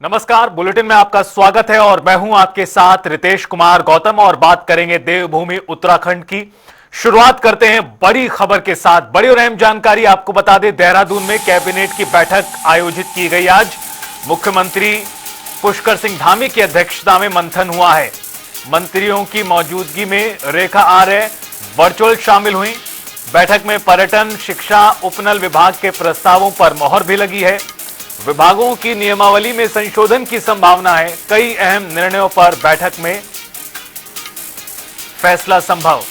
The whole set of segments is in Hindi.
नमस्कार, बुलेटिन में आपका स्वागत है और मैं हूं आपके साथ रितेश कुमार गौतम और बात करेंगे देवभूमि उत्तराखंड की। शुरुआत करते हैं बड़ी खबर के साथ। बड़ी और अहम जानकारी आपको बता दें, देहरादून में कैबिनेट की बैठक आयोजित की गई। आज मुख्यमंत्री पुष्कर सिंह धामी की अध्यक्षता में मंथन हुआ है। मंत्रियों की मौजूदगी में रेखा आर्य वर्चुअल शामिल हुई। बैठक में पर्यटन, शिक्षा, उपनल विभाग के प्रस्तावों पर मोहर भी लगी है। विभागों की नियमावली में संशोधन की संभावना है। कई अहम निर्णयों पर बैठक में फैसला संभव।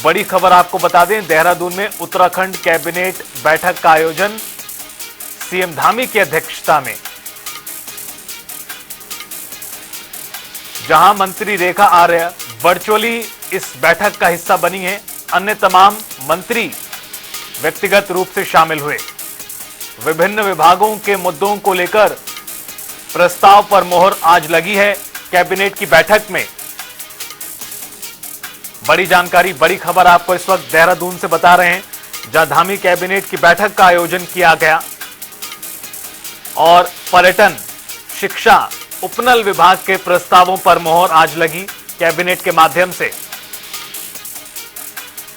बड़ी खबर आपको बता दें, देहरादून में उत्तराखंड कैबिनेट बैठक का आयोजन सीएम धामी की अध्यक्षता में, जहां मंत्री रेखा आर्य वर्चुअली इस बैठक का हिस्सा बनी है। अन्य तमाम मंत्री व्यक्तिगत रूप से शामिल हुए। विभिन्न विभागों के मुद्दों को लेकर प्रस्ताव पर मोहर आज लगी है कैबिनेट की बैठक में। बड़ी जानकारी, बड़ी खबर आपको इस वक्त देहरादून से बता रहे हैं, जहां धामी कैबिनेट की बैठक का आयोजन किया गया और पर्यटन, शिक्षा, उपनल विभाग के प्रस्तावों पर मोहर आज लगी कैबिनेट के माध्यम से।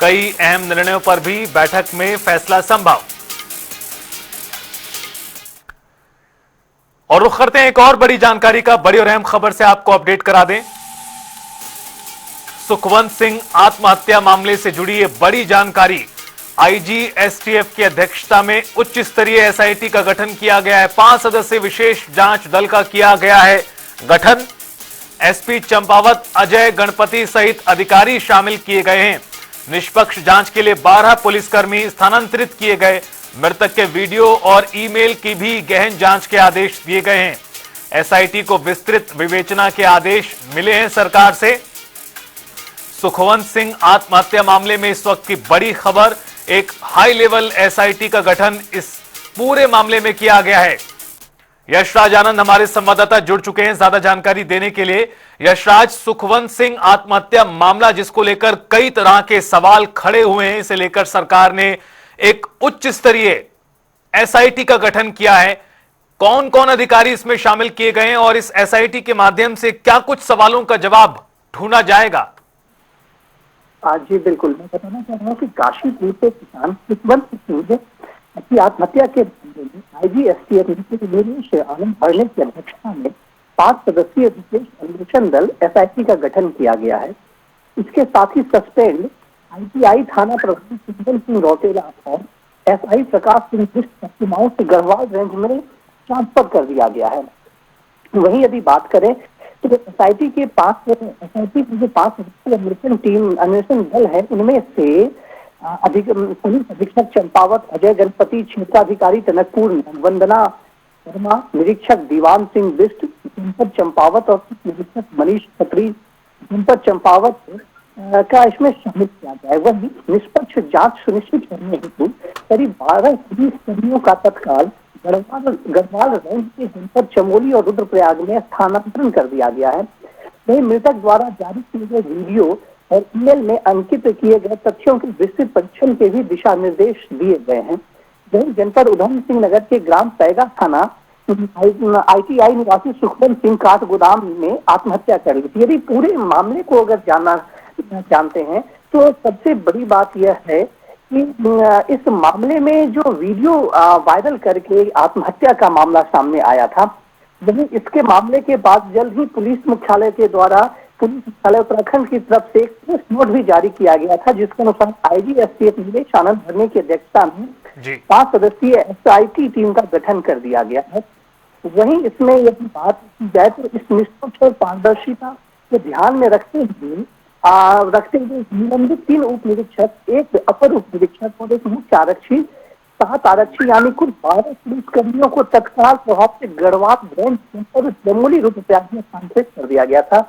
कई अहम निर्णयों पर भी बैठक में फैसला संभव। और रुख करते हैं एक और बड़ी जानकारी का। बड़ी और अहम खबर से आपको अपडेट करा दें, सुखवंत सिंह आत्महत्या मामले से जुड़ी ये बड़ी जानकारी। आईजी एसटीएफ की अध्यक्षता में उच्च स्तरीय एसआईटी का गठन किया गया है। 5 सदस्यीय विशेष जांच दल का किया गया है गठन। एसपी चंपावत, अजय गणपति सहित अधिकारी शामिल किए गए हैं। निष्पक्ष जांच के लिए 12 पुलिसकर्मी स्थानांतरित किए गए। मृतक के वीडियो और ईमेल की भी गहन जांच के आदेश दिए गए हैं। एसआईटी को विस्तृत विवेचना के आदेश मिले हैं सरकार से। सुखवंत सिंह आत्महत्या मामले में इस वक्त की बड़ी खबर, एक हाई लेवल एसआईटी का गठन इस पूरे मामले में किया गया है। यशराज आनंद हमारे संवाददाता जुड़ चुके हैं ज्यादा जानकारी देने के लिए। यशराज, सुखवंत सिंह आत्महत्या मामला जिसको लेकर कई तरह के सवाल खड़े हुए हैं, इसे लेकर सरकार ने एक उच्च स्तरीय एसआईटी का गठन किया है। कौन कौन अधिकारी इसमें शामिल किए गए हैं और इस एसआईटी के माध्यम से क्या कुछ सवालों का जवाब ढूंढा जाएगा? जी बिल्कुल, मैं बताना चाह रहा हूँ कि काशीपुर से किसान सुखवंत सिंह की आत्महत्या के आईजी एसटीएफ आनंद भरने की अध्यक्षता में 5 सदस्यीय विशेष अन्वेषण दल एसआईटी का गठन किया गया है। इसके साथ ही सस्पेंड आईटीआई थाना प्रभारी सुंदर सिंह रौतेला और एसआई प्रकाश सिंह बिष्ट प्रतिमाओं से गढ़वाल रेंज में ट्रांसफर कर दिया गया है। वहीं यदि बात करें तो एसआईटी के 5 अन्वेषण दल है, उनमें से पुलिस अधीक्षक चंपावत, अजय गणपति, क्षेत्राधिकारी टनकपुर वंदना शर्मा, निरीक्षक दीवान सिंह बिष्ट, जनपद चंपावत और निरीक्षक मनीष खत्री जनपद चंपावत का इसमें शामिल किया जाए। वही निष्पक्ष जांच सुनिश्चित करने हेतु करीब 12 पुलिस कर्मियों का तत्काल गढ़वाल रेंज के जनपद चमोली और रुद्रप्रयाग में स्थानांतरण कर दिया गया है। वही मृतक द्वारा जारी किए गए वीडियो और ईमेल में अंकित किए गए तथ्यों के विस्तृत परीक्षण के भी दिशा निर्देश दिए गए हैं। वही जनपद उधम सिंह नगर के ग्राम पैगा थाना आईटीआई निवासी सुखवंत सिंह काठ गोदाम में आत्महत्या कर ली थी। यदि पूरे मामले को अगर जानते हैं तो सबसे बड़ी बात यह है कि इस मामले में जो वीडियो वायरल करके आत्महत्या का मामला सामने आया था, वही इसके मामले के बाद जल्द ही पुलिस मुख्यालय के द्वारा पुलिस मुख्यालय उत्तराखंड की तरफ से एक प्रेस नोट भी जारी किया गया था, जिसके अनुसार आईजी एसटीएफ नीलेश आनंद भरने की अध्यक्षता में 5 सदस्यीय एसआईटी टीम का गठन कर दिया गया है। वहीं इसमें यदि बात की जाए तो इस निष्पक्ष और पारदर्शिता को ध्यान में रखते हुए निलंबित 3 उप निरीक्षक, 1 अपर उप निरीक्षक और 1 मुख्य आरक्षी, 7 आरक्षी यानी कुल 12 पुलिसकर्मियों को तत्काल प्रभाव से गढ़वाल रेंज और जमुली रुद्रप्रयाग में स्थानांतरित कर दिया गया था।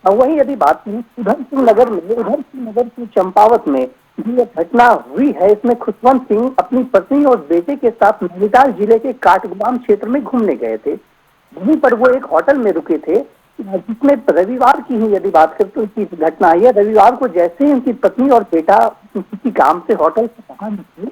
वहीं यदि बात करें उधम सिंह नगर की चंपावत में जो घटना हुई है, इसमें खुशवंत सिंह अपनी पत्नी और बेटे के साथ नैनीताल जिले के काठगोदाम क्षेत्र में घूमने गए थे। वहीं पर वो एक होटल में रुके थे, जिसमें रविवार की ही यदि बात करें तो इसकी घटना आई है। रविवार को जैसे ही उनकी पत्नी और बेटा किसी काम से होटल से बाहर निकले,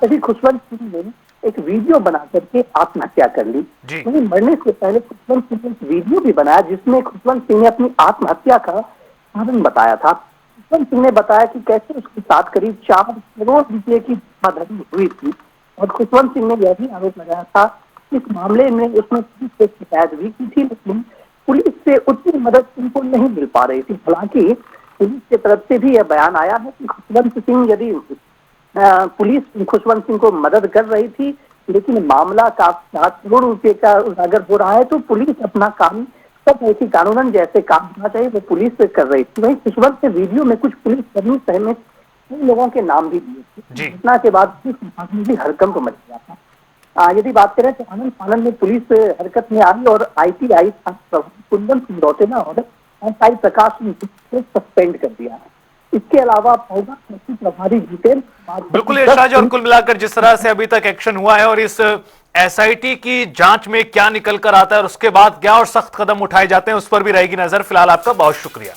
तभी खुशवंत सिंह ने एक वीडियो बना करके आत्महत्या कर ली। जी। वहीं मरने से पहले खुशवंत सिंह ने एक वीडियो भी बनाया जिसमें खुशवंत सिंह ने अपनी आत्महत्या का कारण बताया था। खुशवंत सिंह ने बताया कि कैसे उसके साथ करीब 4 करोड़ रुपए की धोखाधड़ी हुई थी और खुशवंत सिंह ने यह भी आरोप लगाया था कि इस मामले में उसने पुलिस से शिकायत भी की थी, लेकिन पुलिस से उतनी मदद उनको नहीं मिल पा रही थी। हालांकि पुलिस की तरफ से भी यह बयान आया है कि खुशवंत सिंह यदि पुलिस खुशवंत सिंह को मदद कर रही थी, लेकिन मामला का 7 करोड़ रुपए का अगर हो रहा है तो पुलिस अपना काम सब ऐसी कानूनन जैसे काम होना चाहिए वो पुलिस से कर रही थी। वहीं खुशवंत के वीडियो में कुछ पुलिस कर्मी सहित कई लोगों के नाम भी दिए थे। घटना के बाद पुलिस विभाग में भी हड़कंप मच गया था। यदि बात करें तो आनंद फानन में पुलिस हरकत में आई और ITI कुंदन सिंह रौतेला और SI प्रकाश सिंह को सस्पेंड कर दिया है। इसके अलावा प्रभारी जितेंद्र बिल्कुल यशराज, और कुल मिलाकर जिस तरह से अभी तक एक्शन हुआ है और इस SIT की जांच में क्या निकल कर आता है और उसके बाद क्या और सख्त कदम उठाए जाते हैं उस पर भी रहेगी नजर। फिलहाल आपका बहुत शुक्रिया।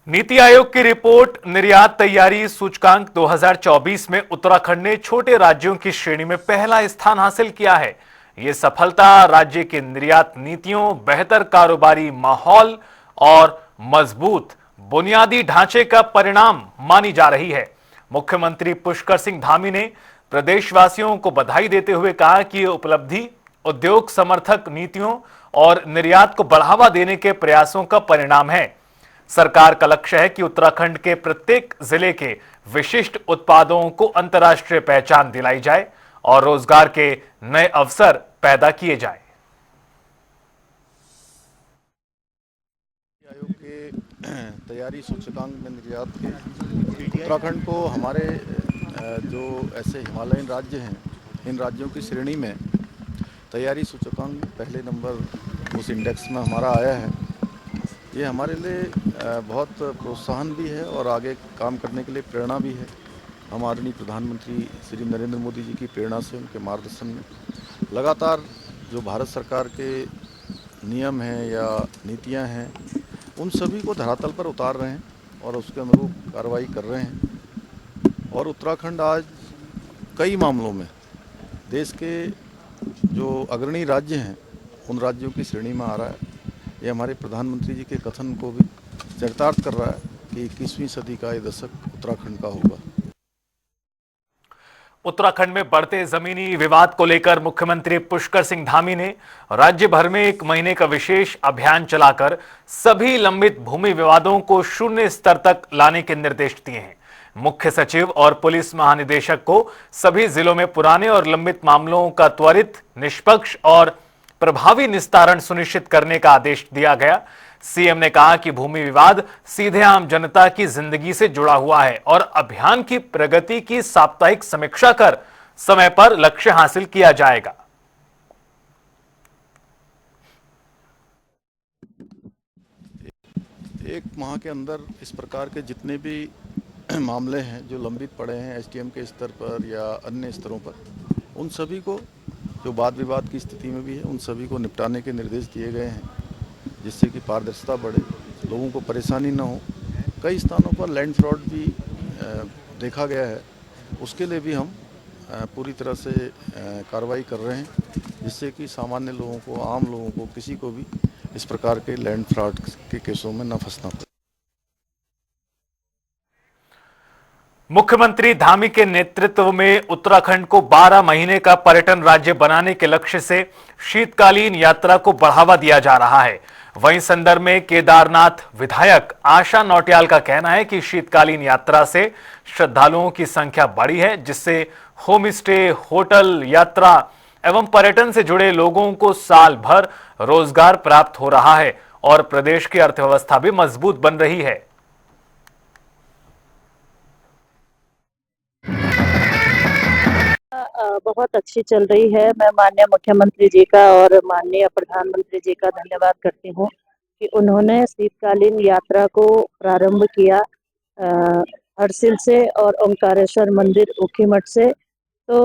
नीति आयोग की रिपोर्ट निर्यात तैयारी सूचकांक 2024 में उत्तराखंड ने छोटे राज्यों की श्रेणी में पहला स्थान हासिल किया है। यह सफलता राज्य की निर्यात नीतियों, बेहतर कारोबारी माहौल और मजबूत बुनियादी ढांचे का परिणाम मानी जा रही है। मुख्यमंत्री पुष्कर सिंह धामी ने प्रदेशवासियों को बधाई देते हुए कहा कि यह उपलब्धि उद्योग समर्थक नीतियों और निर्यात को बढ़ावा देने के प्रयासों का परिणाम है। सरकार का लक्ष्य है कि उत्तराखंड के प्रत्येक जिले के विशिष्ट उत्पादों को अंतर्राष्ट्रीय पहचान दिलाई जाए और रोजगार के नए अवसर पैदा किए जाए। आयोग के तैयारी सूचकांक में निर्यात के उत्तराखंड को हमारे जो ऐसे हिमालयन राज्य हैं, इन राज्यों की श्रेणी में तैयारी सूचकांक पहले नंबर उस इंडेक्स में हमारा आया है। ये हमारे लिए बहुत प्रोत्साहन भी है और आगे काम करने के लिए प्रेरणा भी है। हम आदरणीय प्रधानमंत्री श्री नरेंद्र मोदी जी की प्रेरणा से, उनके मार्गदर्शन में लगातार जो भारत सरकार के नियम हैं या नीतियां हैं, उन सभी को धरातल पर उतार रहे हैं और उसके अनुरूप कार्रवाई कर रहे हैं। और उत्तराखंड आज कई मामलों में देश के जो अग्रणी राज्य हैं, उन राज्यों की श्रेणी में आ रहा है। ये हमारे प्रधानमंत्री जी के कथन को भी चरितार्थ कर रहा है कि 21वीं सदी का ये दशक उत्तराखंड का होगा। उत्तराखंड में बढ़ते जमीनी विवाद को लेकर मुख्यमंत्री पुष्कर सिंह धामी ने राज्य भर में 1 महीने का विशेष अभियान चलाकर सभी लंबित भूमि विवादों को शून्य स्तर तक लाने के निर्देश दिए हैं। मुख्य सचिव और पुलिस महानिदेशक को सभी जिलों में पुराने और लंबित मामलों का त्वरित, निष्पक्ष और प्रभावी निस्तारण सुनिश्चित करने का आदेश दिया गया। सीएम ने कहा कि भूमि विवाद सीधे आम जनता की जिंदगी से जुड़ा हुआ है और अभियान की प्रगति की साप्ताहिक समीक्षा कर समय पर लक्ष्य हासिल किया जाएगा। एक माह के अंदर इस प्रकार के जितने भी मामले हैं जो लंबित पड़े हैं SDM के स्तर पर या अन्य स्तरों पर, उन सभी को जो वाद विवाद की स्थिति में भी है, उन सभी को निपटाने के निर्देश दिए गए हैं, जिससे कि पारदर्शिता बढ़े, लोगों को परेशानी न हो। कई स्थानों पर लैंड फ्रॉड भी देखा गया है, उसके लिए भी हम पूरी तरह से कार्रवाई कर रहे हैं, जिससे कि सामान्य लोगों को, आम लोगों को, किसी को भी इस प्रकार के लैंड फ्रॉड के केसों में न फंसना पड़े। मुख्यमंत्री धामी के नेतृत्व में उत्तराखंड को 12 महीने का पर्यटन राज्य बनाने के लक्ष्य से शीतकालीन यात्रा को बढ़ावा दिया जा रहा है। वहीं संदर्भ में केदारनाथ विधायक आशा नौटियाल का कहना है कि शीतकालीन यात्रा से श्रद्धालुओं की संख्या बढ़ी है, जिससे होम स्टे, होटल, यात्रा एवं पर्यटन से जुड़े लोगों को साल भर रोजगार प्राप्त हो रहा है और प्रदेश की अर्थव्यवस्था भी मजबूत बन रही है। बहुत अच्छी चल रही है। मैं माननीय मुख्यमंत्री जी का और माननीय प्रधानमंत्री जी का धन्यवाद करती हूँ कि उन्होंने शीतकालीन यात्रा को प्रारंभ किया हरसिल से और ओंकारेश्वर मंदिर ऊखीमठ से। तो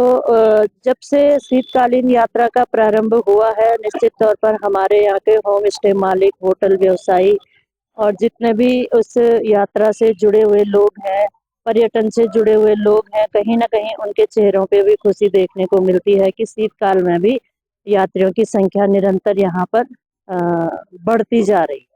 जब से शीतकालीन यात्रा का प्रारंभ हुआ है, निश्चित तौर पर हमारे यहाँ के होम स्टे मालिक, होटल व्यवसायी और जितने भी उस यात्रा से जुड़े हुए लोग हैं, पर्यटन से जुड़े हुए लोग हैं, कहीं ना कहीं उनके चेहरों पे भी खुशी देखने को मिलती है कि शीतकाल में भी यात्रियों की संख्या निरंतर यहाँ पर बढ़ती जा रही है।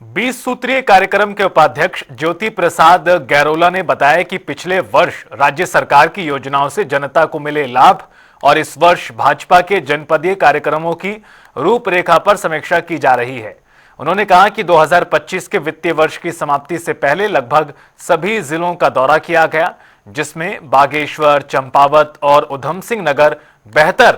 20 सूत्रीय कार्यक्रम के उपाध्यक्ष ज्योति प्रसाद गैरोला ने बताया कि पिछले वर्ष राज्य सरकार की योजनाओं से जनता को मिले लाभ और इस वर्ष भाजपा के जनपदीय कार्यक्रमों की रूपरेखा पर समीक्षा की जा रही है। उन्होंने कहा कि 2025 के वित्तीय वर्ष की समाप्ति से पहले लगभग सभी जिलों का दौरा किया गया, जिसमें बागेश्वर, चंपावत और उधम सिंह नगर बेहतर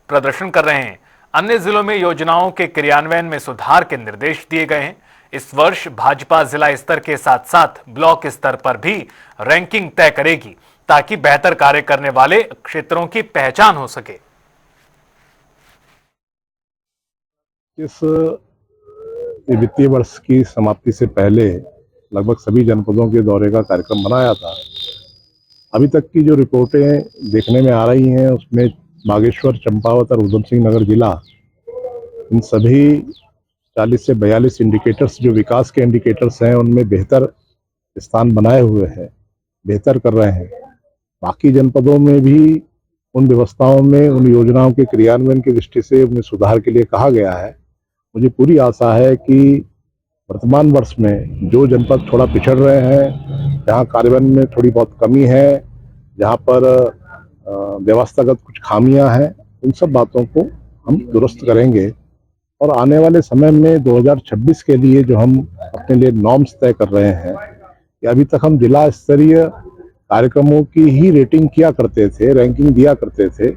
प्रदर्शन कर रहे हैं। अन्य जिलों में योजनाओं के क्रियान्वयन में सुधार के निर्देश दिए गए हैं। इस वर्ष भाजपा जिला स्तर के साथ साथ ब्लॉक स्तर पर भी रैंकिंग तय करेगी ताकि बेहतर कार्य करने वाले क्षेत्रों की पहचान हो सके। इस वित्तीय वर्ष की समाप्ति से पहले लगभग सभी जनपदों के दौरे का कार्यक्रम बनाया था। अभी तक की जो रिपोर्टें देखने में आ रही हैं उसमें बागेश्वर, चंपावत और उधम सिंह नगर जिला, इन सभी 40 से 42 इंडिकेटर्स जो विकास के इंडिकेटर्स हैं उनमें बेहतर स्थान बनाए हुए हैं, बेहतर कर रहे हैं। बाकी जनपदों में भी उन व्यवस्थाओं में, उन योजनाओं के क्रियान्वयन की दृष्टि से उन्हें सुधार के लिए कहा गया है। मुझे पूरी आशा है कि वर्तमान वर्ष में जो जनपद थोड़ा पिछड़ रहे हैं, जहां कार्यान्वयन में थोड़ी बहुत कमी है, जहां पर व्यवस्थागत कुछ खामियां हैं, उन सब बातों को हम दुरुस्त करेंगे और आने वाले समय में 2026 के लिए जो हम अपने लिए नॉर्म्स तय कर रहे हैं, कि अभी तक हम जिला स्तरीय कार्यक्रमों की ही रेटिंग किया करते थे, रैंकिंग दिया करते थे,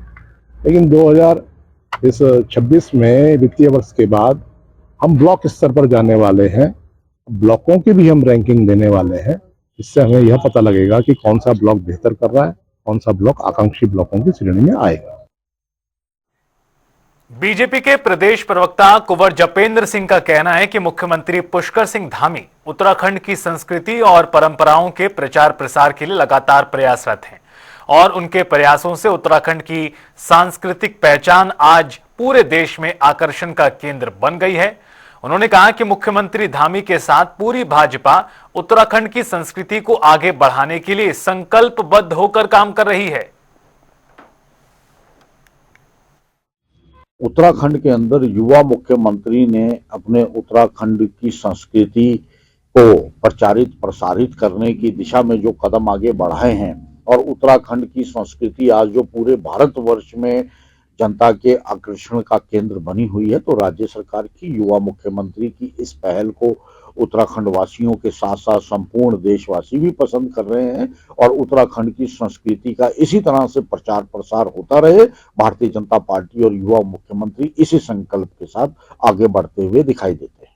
लेकिन 2026 में वित्तीय वर्ष के बाद हम ब्लॉक स्तर पर जाने वाले हैं। ब्लॉकों की भी हम रैंकिंग देने वाले हैं। इससे हमें यह पता लगेगा कि कौन सा ब्लॉक बेहतर कर रहा है, कौन सा ब्लॉक आकांक्षी ब्लॉकों की श्रेणी में आएगा। बीजेपी के प्रदेश प्रवक्ता कुंवर जपेंद्र सिंह का कहना है कि मुख्यमंत्री पुष्कर सिंह धामी उत्तराखंड की संस्कृति और परंपराओं के प्रचार प्रसार के लिए लगातार प्रयासरत हैं और उनके प्रयासों से उत्तराखंड की सांस्कृतिक पहचान आज पूरे देश में आकर्षण का केंद्र बन गई है। उन्होंने कहा कि मुख्यमंत्री धामी के साथ पूरी भाजपा उत्तराखंड की संस्कृति को आगे बढ़ाने के लिए संकल्पबद्ध होकर काम कर रही है। उत्तराखंड के अंदर युवा मुख्यमंत्री ने अपने उत्तराखंड की संस्कृति को प्रचारित प्रसारित करने की दिशा में जो कदम आगे बढ़ाए हैं और उत्तराखंड की संस्कृति आज जो पूरे भारतवर्ष में जनता के आकर्षण का केंद्र बनी हुई है, तो राज्य सरकार की युवा मुख्यमंत्री की इस पहल को उत्तराखंड वासियों के साथ साथ संपूर्ण देशवासी भी पसंद कर रहे हैं और उत्तराखंड की संस्कृति का इसी तरह से प्रचार प्रसार होता रहे। भारतीय जनता पार्टी और युवा मुख्यमंत्री इसी संकल्प के साथ आगे बढ़ते हुए दिखाई देते हैं।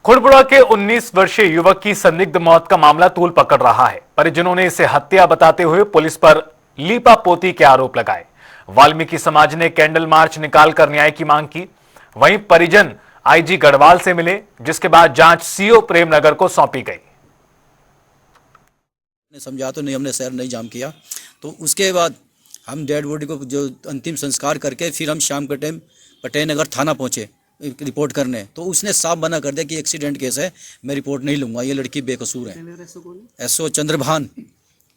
खुड़बुड़ा के 19 वर्षीय युवक की संदिग्ध मौत का मामला तूल पकड़ रहा है। परिजनों ने इसे हत्या बताते हुए पुलिस पर लीपापोती के आरोप लगाए। वाल्मीकि समाज ने कैंडल मार्च निकालकर न्याय की मांग की। वहीं परिजन आईजी गढ़वाल से मिले, जिसके बाद जांच सीओ प्रेमनगर को सौंपी गई। समझा तो नहीं, हमने शहर नहीं जाम किया। तो उसके बाद हम डेड बॉडी को जो अंतिम संस्कार करके फिर हम शाम के टाइम पटेल नगर थाना पहुंचे रिपोर्ट करने। तो उसने साफ मना कर दिया कि एक्सीडेंट केस है, मैं रिपोर्ट नहीं लूंगा, ये लड़की बेकसूर है। एसओ चंद्रभान,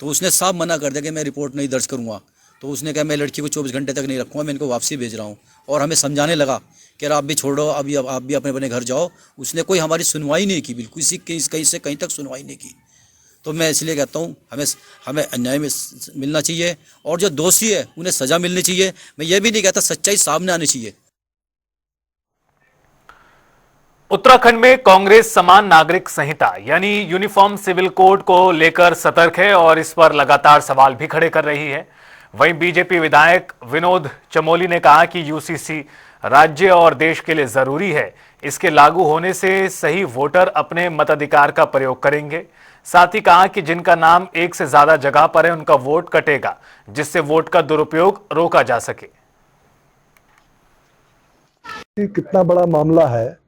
तो उसने साफ मना कर दिया कि मैं रिपोर्ट नहीं दर्ज करूंगा। तो उसने कहा मैं लड़की को 24 घंटे तक नहीं रखूंगा, मैं इनको वापसी भेज रहा हूँ। और हमें समझाने लगा कि आप भी छोड़ो, अभी आप भी अपने अपने घर जाओ। उसने कोई हमारी सुनवाई नहीं की, बिल्कुल कहीं से कहीं तक सुनवाई नहीं की। तो मैं इसलिए कहता हूँ हमें अन्याय में मिलना चाहिए और जो दोषी है उन्हें सजा मिलनी चाहिए। मैं ये भी नहीं कहता, सच्चाई सामने आनी चाहिए। उत्तराखंड में कांग्रेस समान नागरिक संहिता यानी यूनिफॉर्म सिविल कोड को लेकर सतर्क है और इस पर लगातार सवाल भी खड़े कर रही है। वहीं बीजेपी विधायक विनोद चमोली ने कहा कि यूसीसी राज्य और देश के लिए जरूरी है। इसके लागू होने से सही वोटर अपने मताधिकार का प्रयोग करेंगे। साथ ही कहा कि जिनका नाम एक से ज्यादा जगह पर है उनका वोट कटेगा, जिससे वोट का दुरुपयोग रोका जा सके। कितना बड़ा मामला है,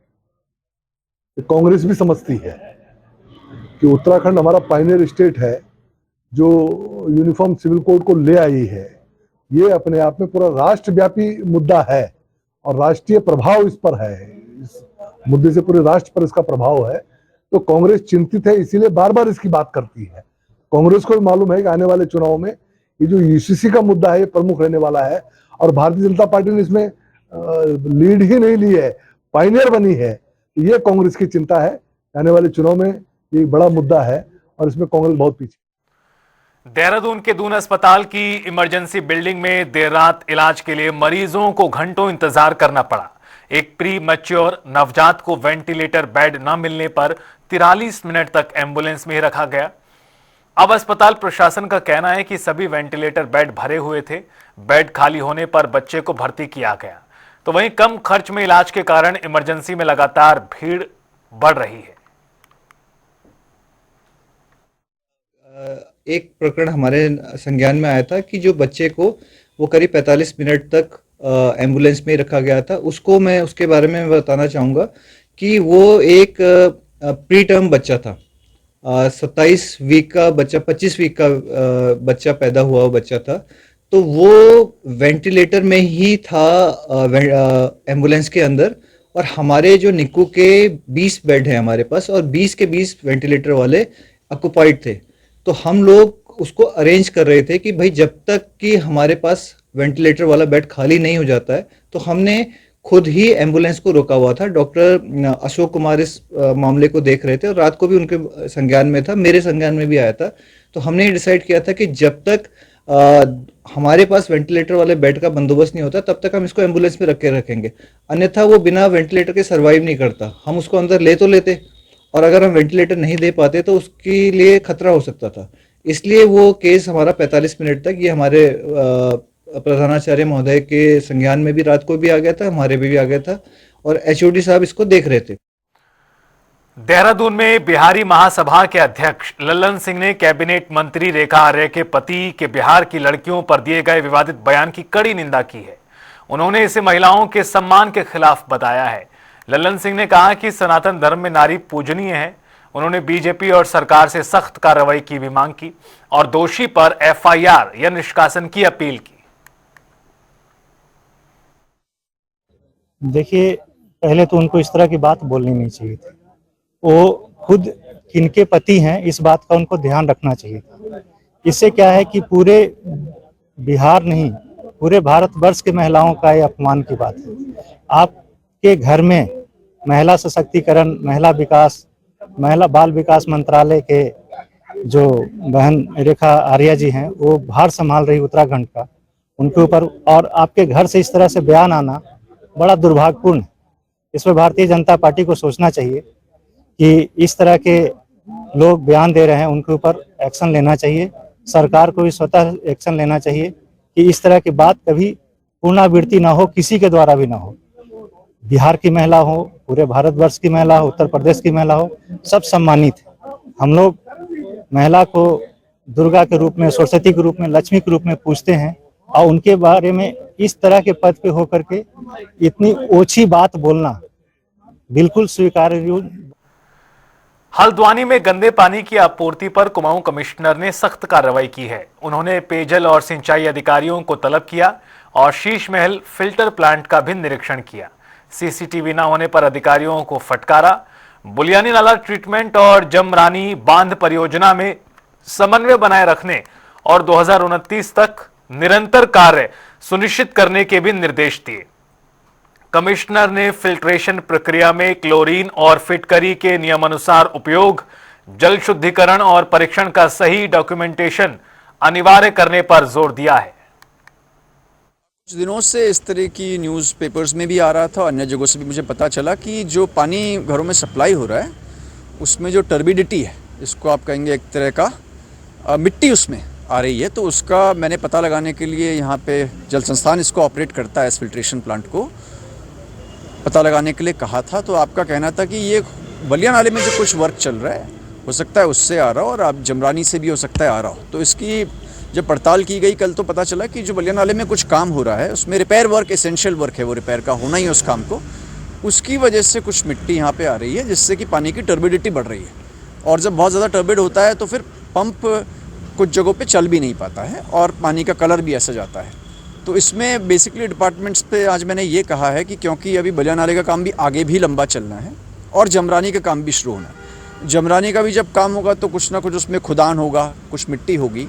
कांग्रेस भी समझती है कि उत्तराखंड हमारा पायनियर स्टेट है जो यूनिफॉर्म सिविल कोड को ले आई है। ये अपने आप में पूरा राष्ट्रव्यापी मुद्दा है और राष्ट्रीय प्रभाव इस पर है। इस मुद्दे से पूरे राष्ट्र पर इसका प्रभाव है। तो कांग्रेस चिंतित है, इसीलिए बार बार इसकी बात करती है। कांग्रेस को भी मालूम है कि आने वाले चुनाव में ये जो यूसीसी का मुद्दा है ये प्रमुख रहने वाला है, और भारतीय जनता पार्टी ने इसमें लीड ही नहीं ली है, पायनियर बनी है। ये कांग्रेस की चिंता है, आने वाले चुनाव में ये बड़ा मुद्दा है और इसमें कांग्रेस बहुत पीछे। देहरादून के दून अस्पताल की इमरजेंसी बिल्डिंग में देर रात इलाज के लिए मरीजों को घंटों इंतजार करना पड़ा। एक प्री मैच्योर नवजात को वेंटिलेटर बेड न मिलने पर 43 मिनट तक एम्बुलेंस में ही रखा गया। अब अस्पताल प्रशासन का कहना है कि सभी वेंटिलेटर बेड भरे हुए थे। बेड खाली होने पर बच्चे को भर्ती किया गया। तो वहीं कम खर्च में इलाज के कारण इमरजेंसी में लगातार भीड़ बढ़ रही है। एक प्रकरण हमारे संज्ञान में आया था कि जो बच्चे को वो करीब 45 मिनट तक एम्बुलेंस में रखा गया था। उसको मैं उसके बारे में बताना चाहूँगा कि वो एक प्री टर्म बच्चा था, 27 वीक का बच्चा, 25 वीक का बच्चा पैदा हुआ बच्चा था। तो वो वेंटिलेटर में ही था एम्बुलेंस के अंदर, और हमारे जो निक्कू के 20 बेड हैं हमारे पास, और 20 के 20 वेंटिलेटर वाले ऑक्युपाइड थे। तो हम लोग उसको अरेंज कर रहे थे कि भाई जब तक कि हमारे पास वेंटिलेटर वाला बेड खाली नहीं हो जाता है, तो हमने खुद ही एम्बुलेंस को रोका हुआ था। डॉक्टर अशोक कुमार इस मामले को देख रहे थे और रात को भी उनके संज्ञान में था, मेरे संज्ञान में भी आया था। तो हमने डिसाइड किया था कि जब तक हमारे पास वेंटिलेटर वाले बेड का बंदोबस्त नहीं होता तब तक हम इसको एम्बुलेंस में रखेंगे, अन्यथा वो बिना वेंटिलेटर के सर्वाइव नहीं करता। हम उसको अंदर ले तो लेते, और अगर हम वेंटिलेटर नहीं दे पाते तो उसके लिए खतरा हो सकता था। इसलिए वो केस हमारा 45 मिनट तक, ये हमारे प्रधानाचार्य महोदय के संज्ञान में भी रात को भी आ गया था, हमारे भी आ गया था, और एचओडी साहब इसको देख रहे थे। देहरादून में बिहारी महासभा के अध्यक्ष लल्लन सिंह ने कैबिनेट मंत्री रेखा आर्य के पति के बिहार की लड़कियों पर दिए गए विवादित बयान की कड़ी निंदा की है। उन्होंने इसे महिलाओं के सम्मान के खिलाफ बताया है। लल्लन सिंह ने कहा कि सनातन धर्म में नारी पूजनीय है। उन्होंने बीजेपी और सरकार से सख्त कार्रवाई की भी मांग की और दोषी पर एफआईआर या निष्कासन की अपील की। देखिए, पहले तो उनको इस तरह की बात बोलनी नहीं चाहिए थी। वो खुद किनके पति हैं इस बात का उनको ध्यान रखना चाहिए था। इससे क्या है कि पूरे बिहार नहीं, पूरे भारतवर्ष के महिलाओं का ये अपमान की बात है। आपके घर में महिला सशक्तिकरण, महिला विकास, महिला बाल विकास मंत्रालय के जो बहन रेखा आर्या जी हैं, वो भार संभाल रही उत्तराखंड का, उनके ऊपर, और आपके घर से इस तरह से बयान आना बड़ा दुर्भाग्यपूर्ण है। इसमें भारतीय जनता पार्टी को सोचना चाहिए कि इस तरह के लोग बयान दे रहे हैं, उनके ऊपर एक्शन लेना चाहिए। सरकार को भी स्वतः एक्शन लेना चाहिए कि इस तरह की बात कभी पुनरावृत्ति ना हो, किसी के द्वारा भी ना हो। बिहार की महिला हो, पूरे भारतवर्ष की महिला हो, उत्तर प्रदेश की महिला हो, सब सम्मानित है। हम लोग महिला को दुर्गा के रूप में, सरस्वती के रूप में, लक्ष्मी के रूप में पूजते हैं, और उनके बारे में इस तरह के पद पे होकर के इतनी ओछी बात बोलना बिल्कुल स्वीकार्य। हल्द्वानी में गंदे पानी की आपूर्ति पर कुमाऊं कमिश्नर ने सख्त कार्रवाई की है। उन्होंने पेयजल और सिंचाई अधिकारियों को तलब किया और शीश महल फिल्टर प्लांट का भी निरीक्षण किया। सीसीटीवी न होने पर अधिकारियों को फटकारा। बुलियानी नाला ट्रीटमेंट और जमरानी बांध परियोजना में समन्वय बनाए रखने और 2029 तक निरंतर कार्य सुनिश्चित करने के भी निर्देश दिए। कमिश्नर ने फिल्ट्रेशन प्रक्रिया में क्लोरीन और फिटकरी के नियमानुसार उपयोग, जल शुद्धिकरण और परीक्षण का सही डॉक्यूमेंटेशन अनिवार्य करने पर जोर दिया है। कुछ दिनों से इस तरह की न्यूज़पेपर्स में भी आ रहा था, अन्य जगहों से भी मुझे पता चला कि जो पानी घरों में सप्लाई हो रहा है उसमें जो टर्बिडिटी है, इसको आप कहेंगे एक तरह का मिट्टी उसमें आ रही है। तो उसका मैंने पता लगाने के लिए, यहाँ पे जल संस्थान इसको ऑपरेट करता है, इस फिल्ट्रेशन प्लांट को पता लगाने के लिए कहा था। तो आपका कहना था कि ये बलिया नाले में जो कुछ वर्क चल रहा है, हो सकता है उससे आ रहा हो, और आप जमरानी से भी हो सकता है आ रहा हो। तो इसकी जब पड़ताल की गई कल, तो पता चला कि जो बलिया नाले में कुछ काम हो रहा है उसमें रिपेयर वर्क, एसेंशियल वर्क है, वो रिपेयर का होना ही है उस काम को, उसकी वजह से कुछ मिट्टी यहाँ पे आ रही है, जिससे कि पानी की टर्बिडिटी बढ़ रही है। और जब बहुत ज़्यादा टर्बिड होता है तो फिर पंप कुछ जगहों पे चल भी नहीं पाता है और पानी का कलर भी ऐसा जाता है। तो इसमें बेसिकली डिपार्टमेंट्स पे आज मैंने ये कहा है कि क्योंकि अभी बलिया नाले का काम भी आगे भी लंबा चलना है और जमरानी का काम भी शुरू होना है, जमरानी का भी जब काम होगा तो कुछ ना कुछ उसमें खुदान होगा, कुछ मिट्टी होगी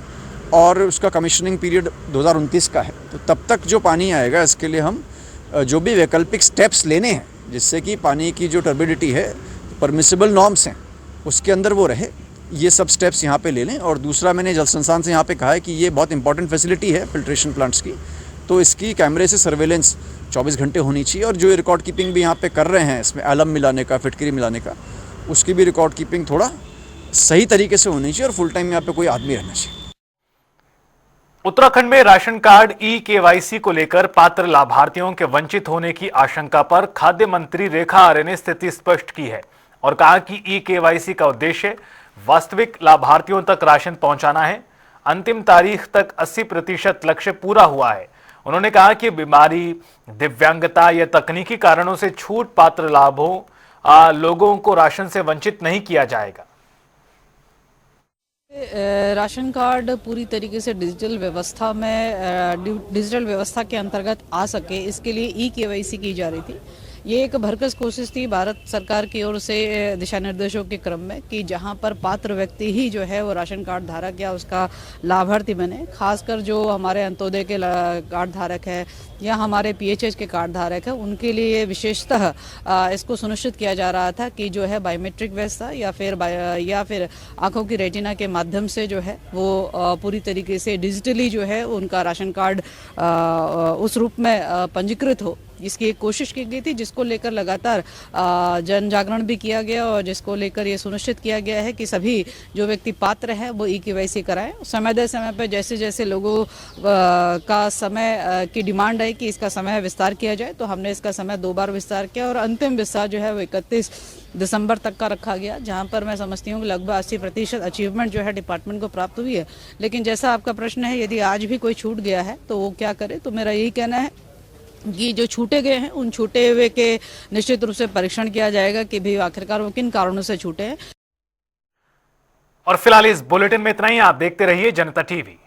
और उसका कमीशनिंग पीरियड 2029 का है। तो तब तक जो पानी आएगा इसके लिए हम जो भी वैकल्पिक स्टेप्स लेने हैं जिससे कि पानी की जो टर्बिडिटी है, परमिसिबल नॉर्म्स हैं उसके अंदर वो रहे, ये सब स्टेप्स यहाँ पे ले लें। और दूसरा मैंने जल संस्थान से यहाँ पे कहा है कि ये बहुत इंपॉर्टेंट फैसिलिटी है फिल्ट्रेशन प्लांट्स की, तो इसकी कैमरे से सर्वेलेंस 24 घंटे होनी चाहिए और जो रिकॉर्ड कीपिंग भी यहाँ पे कर रहे हैं इसमें एलम मिलाने का, फिटकरी मिलाने का, उसकी भी रिकॉर्ड कीपिंग थोड़ा सही तरीके से होनी चाहिए और फुल टाइम यहाँ पे कोई आदमी रहना चाहिए। उत्तराखंड में राशन कार्ड ई-केवाईसी को लेकर पात्र लाभार्थियों के वंचित होने की आशंका पर खाद्य मंत्री रेखा आर्य ने स्थिति स्पष्ट की है और कहा कि ई-केवाईसी का उद्देश्य वास्तविक लाभार्थियों तक राशन पहुंचाना है। अंतिम तारीख तक 80% लक्ष्य पूरा हुआ है। उन्होंने कहा कि बीमारी, दिव्यांगता या तकनीकी कारणों से छूट पात्र लोगों को राशन से वंचित नहीं किया जाएगा। राशन कार्ड पूरी तरीके से डिजिटल व्यवस्था के अंतर्गत आ सके, इसके लिए ई-केवाईसी की जा रही थी। ये एक भरकस कोशिश थी भारत सरकार की ओर से दिशा निर्देशों के क्रम में कि जहां पर पात्र व्यक्ति ही जो है वो राशन कार्ड धारक या उसका लाभार्थी बने। खासकर जो हमारे अंत्योदय के कार्ड धारक है या हमारे पीएचएच के कार्ड धारक है, उनके लिए विशेषतः इसको सुनिश्चित किया जा रहा था कि जो है बायोमेट्रिक व्यवस्था या फिर आंखों की रेटिना के माध्यम से जो है वो पूरी तरीके से डिजिटली जो है उनका राशन कार्ड उस रूप में पंजीकृत हो, इसकी एक कोशिश की गई थी, जिसको लेकर लगातार जन जागरण भी किया गया और जिसको लेकर ये सुनिश्चित किया गया है कि सभी जो व्यक्ति पात्र हैं वो ई-केवाईसी कराएं। समय पर जैसे जैसे लोगों का समय की डिमांड है कि इसका समय विस्तार किया जाए, तो हमने इसका समय 2 बार विस्तार किया और अंतिम विस्तार जो है वो 31 दिसंबर तक का रखा गया, जहां पर मैं समझती हूँ कि लगभग 80% अचीवमेंट जो है डिपार्टमेंट को प्राप्त हुई है। लेकिन जैसा आपका प्रश्न है, यदि आज भी कोई छूट गया है तो वो क्या करे, तो मेरा यही कहना है कि जो छूटे गए हैं उन छूटे हुए के निश्चित रूप से परीक्षण किया जाएगा कि भी आखिरकार वो किन कारणों से छूटे हैं। और फिलहाल इस बुलेटिन में इतना ही। आप देखते रहिए जनता टीवी।